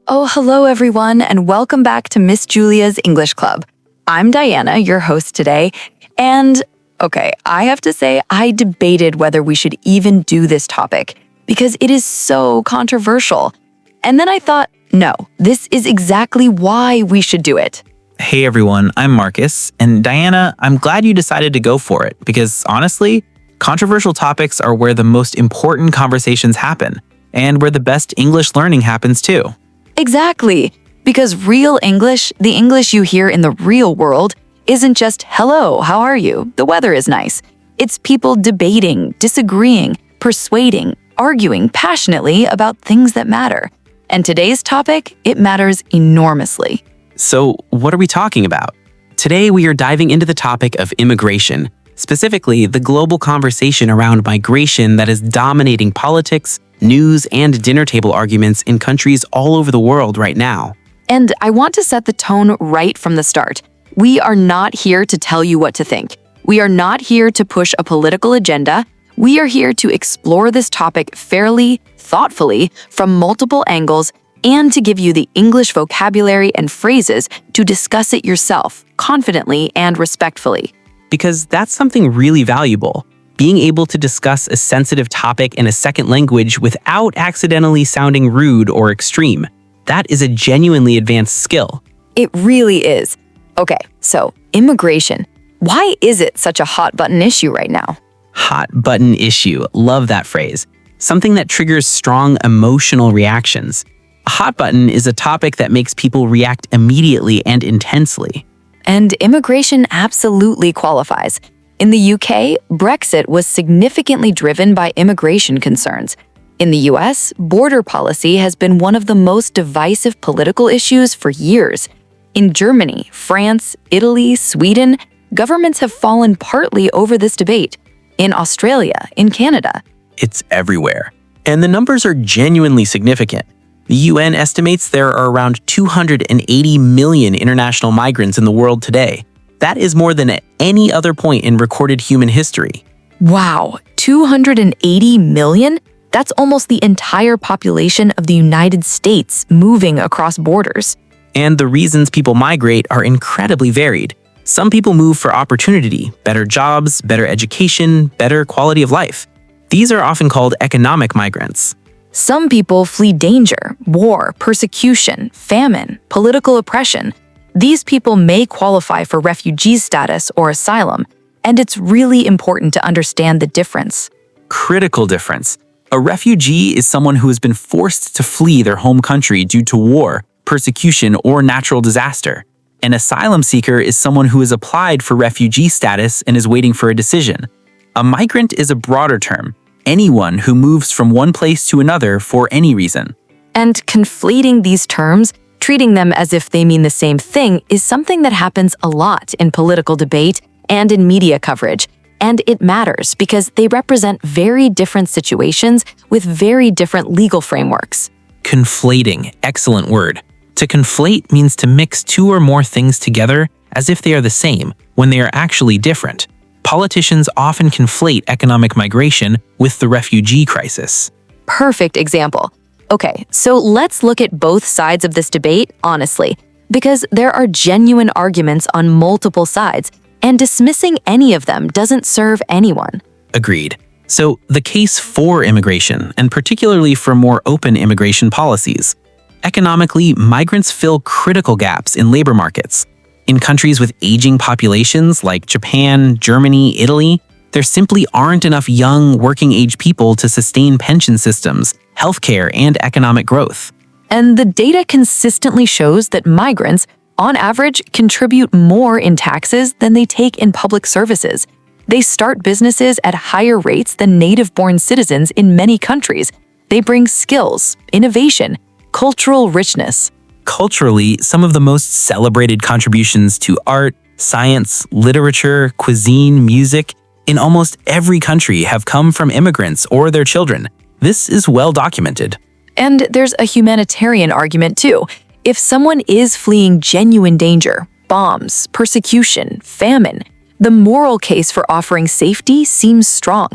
Oh, hello everyone, and welcome back to Miss Julia's English Club. I'm Diana, your host today, and I have to say I debated whether we should even do this topic because it is so controversial. And then I thought, no, this is exactly why we should do it. Hey everyone, I'm Marcus, and Diana, I'm glad you decided to go for it because honestly, controversial topics are where the most important conversations happen and where the best English learning happens too. Exactly, because real English, the English you hear in the real world, isn't just, hello, how are you? The weather is nice. It's people debating, disagreeing, persuading, arguing passionately about things that matter. And today's topic, it matters enormously. So, what are we talking about? Today, we are diving into the topic of immigration, specifically the global conversation around migration that is dominating politics, news, and dinner table arguments in countries all over the world right now. And I want to set the tone right from the start. We are not here to tell you what to think. We are not here to push a political agenda. We are here to explore this topic fairly, thoughtfully, from multiple angles, and to give you the English vocabulary and phrases to discuss it yourself, confidently and respectfully. Because that's something really valuable. Being able to discuss a sensitive topic in a second language without accidentally sounding rude or extreme. That is a genuinely advanced skill. It really is. Okay, so immigration. Why is it such a hot-button issue right now? Hot button issue. Love that phrase. Something that triggers strong emotional reactions. A hot button is a topic that makes people react immediately and intensely. And immigration absolutely qualifies. In the UK, Brexit was significantly driven by immigration concerns. In the US, border policy has been one of the most divisive political issues for years. In Germany, France, Italy, Sweden, governments have fallen partly over this debate. In Australia, in Canada. It's everywhere. And the numbers are genuinely significant. The UN estimates there are around 280 million international migrants in the world today. That is more than at any other point in recorded human history. Wow, 280 million? That's almost the entire population of the United States moving across borders. And the reasons people migrate are incredibly varied. Some people move for opportunity, better jobs, better education, better quality of life. These are often called economic migrants. Some people flee danger, war, persecution, famine, political oppression. These people may qualify for refugee status or asylum, and it's really important to understand the difference. Critical difference. A refugee is someone who has been forced to flee their home country due to war, persecution, or natural disaster. An asylum seeker is someone who has applied for refugee status and is waiting for a decision. A migrant is a broader term, anyone who moves from one place to another for any reason. And conflating these terms, treating them as if they mean the same thing, is something that happens a lot in political debate and in media coverage. And it matters because they represent very different situations with very different legal frameworks. Conflating, excellent word. To conflate means to mix two or more things together as if they are the same, when they are actually different. Politicians often conflate economic migration with the refugee crisis. Perfect example. Okay, so let's look at both sides of this debate honestly, because there are genuine arguments on multiple sides, and dismissing any of them doesn't serve anyone. Agreed. So the case for immigration, and particularly for more open immigration policies. Economically, migrants fill critical gaps in labor markets. In countries with aging populations like Japan, Germany, Italy, there simply aren't enough young, working-age people to sustain pension systems, healthcare, and economic growth. And the data consistently shows that migrants, on average, contribute more in taxes than they take in public services. They start businesses at higher rates than native-born citizens in many countries. They bring skills, innovation, cultural richness. Culturally, some of the most celebrated contributions to art, science, literature, cuisine, music, in almost every country have come from immigrants or their children. This is well documented. And there's a humanitarian argument too. If someone is fleeing genuine danger, bombs, persecution, famine, the moral case for offering safety seems strong.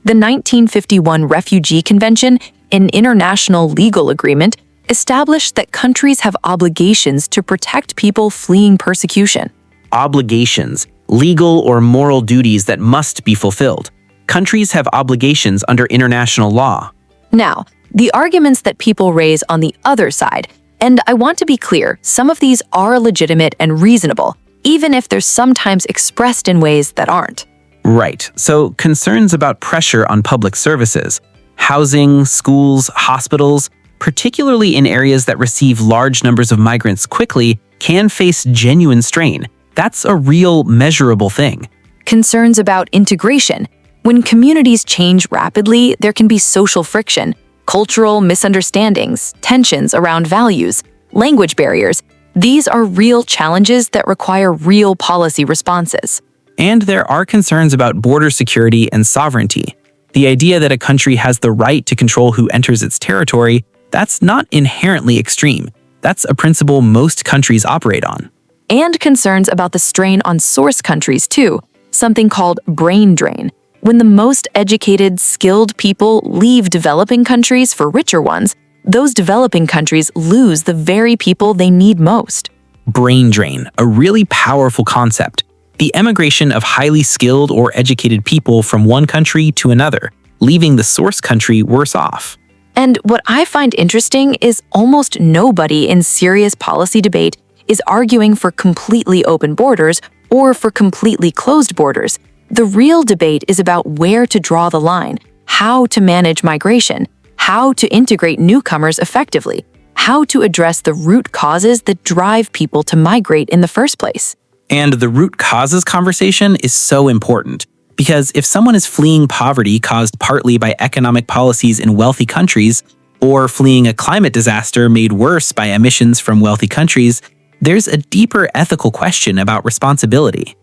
The 1951 Refugee Convention, an international legal agreement, established that countries have obligations to protect people fleeing persecution. Obligations, legal or moral duties that must be fulfilled. Countries have obligations under international law. Now, the arguments that people raise on the other side, and I want to be clear, some of these are legitimate and reasonable, even if they're sometimes expressed in ways that aren't. Right, so concerns about pressure on public services, housing, schools, hospitals, particularly in areas that receive large numbers of migrants quickly, can face genuine strain. That's a real, measurable thing. Concerns about integration. When communities change rapidly, there can be social friction, cultural misunderstandings, tensions around values, language barriers. These are real challenges that require real policy responses. And there are concerns about border security and sovereignty. The idea that a country has the right to control who enters its territory, that's not inherently extreme. That's a principle most countries operate on. And concerns about the strain on source countries too, something called brain drain. When the most educated, skilled people leave developing countries for richer ones, those developing countries lose the very people they need most. Brain drain, a really powerful concept. The emigration of highly skilled or educated people from one country to another, leaving the source country worse off. And what I find interesting is almost nobody in serious policy debate is arguing for completely open borders or for completely closed borders. The real debate is about where to draw the line, how to manage migration, how to integrate newcomers effectively, how to address the root causes that drive people to migrate in the first place. And the root causes conversation is so important, because if someone is fleeing poverty caused partly by economic policies in wealthy countries, or fleeing a climate disaster made worse by emissions from wealthy countries, there's a deeper ethical question about responsibility.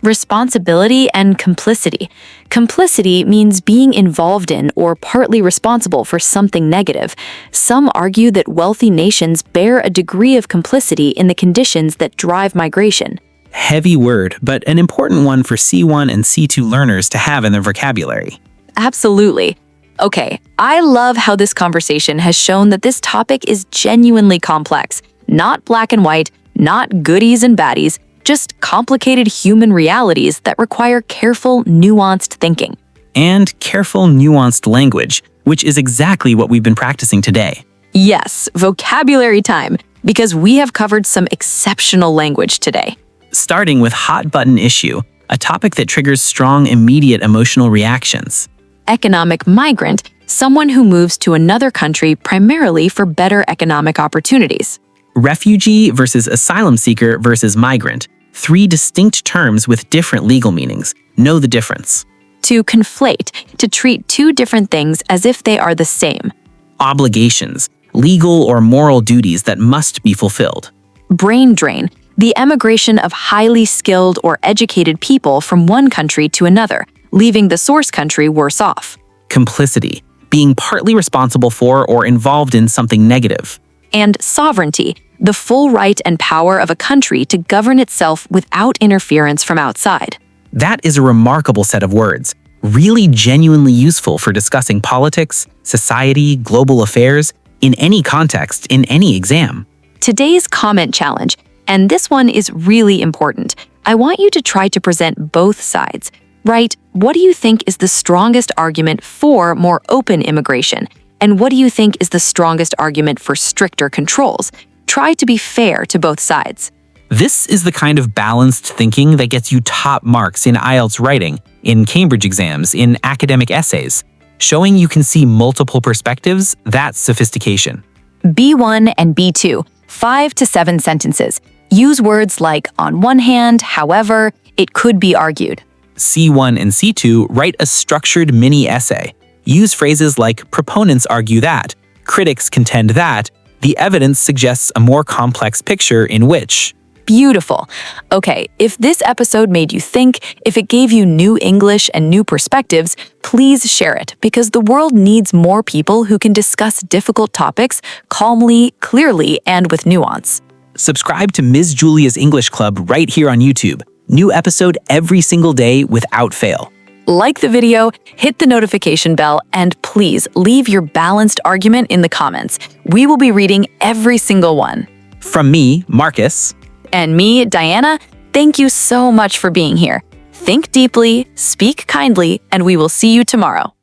Responsibility and complicity. Complicity means being involved in or partly responsible for something negative. Some argue that wealthy nations bear a degree of complicity in the conditions that drive migration. Heavy word, but an important one for C1 and C2 learners to have in their vocabulary. Absolutely. Okay, I love how this conversation has shown that this topic is genuinely complex. Not black and white, not goodies and baddies, just complicated human realities that require careful, nuanced thinking. And careful, nuanced language, which is exactly what we've been practicing today. Yes, vocabulary time, because we have covered some exceptional language today. Starting with hot button issue, a topic that triggers strong, immediate emotional reactions. Economic migrant, someone who moves to another country primarily for better economic opportunities. Refugee versus asylum seeker versus migrant. 3 distinct terms with different legal meanings. Know the difference. To conflate, to treat 2 different things as if they are the same. Obligations, legal or moral duties that must be fulfilled. Brain drain, the emigration of highly skilled or educated people from one country to another, leaving the source country worse off. Complicity, being partly responsible for or involved in something negative. And sovereignty, the full right and power of a country to govern itself without interference from outside. That is a remarkable set of words, really genuinely useful for discussing politics, society, global affairs, in any context, in any exam. Today's comment challenge, and this one is really important. I want you to try to present both sides. Write, what do you think is the strongest argument for more open immigration? And what do you think is the strongest argument for stricter controls? Try to be fair to both sides. This is the kind of balanced thinking that gets you top marks in IELTS writing, in Cambridge exams, in academic essays. Showing you can see multiple perspectives, that's sophistication. B1 and B2, 5 to 7 sentences. Use words like on one hand, however, it could be argued. C1 and C2 write a structured mini essay. Use phrases like proponents argue that, critics contend that, the evidence suggests a more complex picture in which. Beautiful. Okay, if this episode made you think, if it gave you new English and new perspectives, please share it because the world needs more people who can discuss difficult topics calmly, clearly, and with nuance. Subscribe to Ms. Julia's English Club right here on YouTube. New episode every single day without fail. Like the video, hit the notification bell, and please leave your balanced argument in the comments. We will be reading every single one. From me, Marcus. And me, Diana, thank you so much for being here. Think deeply, speak kindly, and we will see you tomorrow.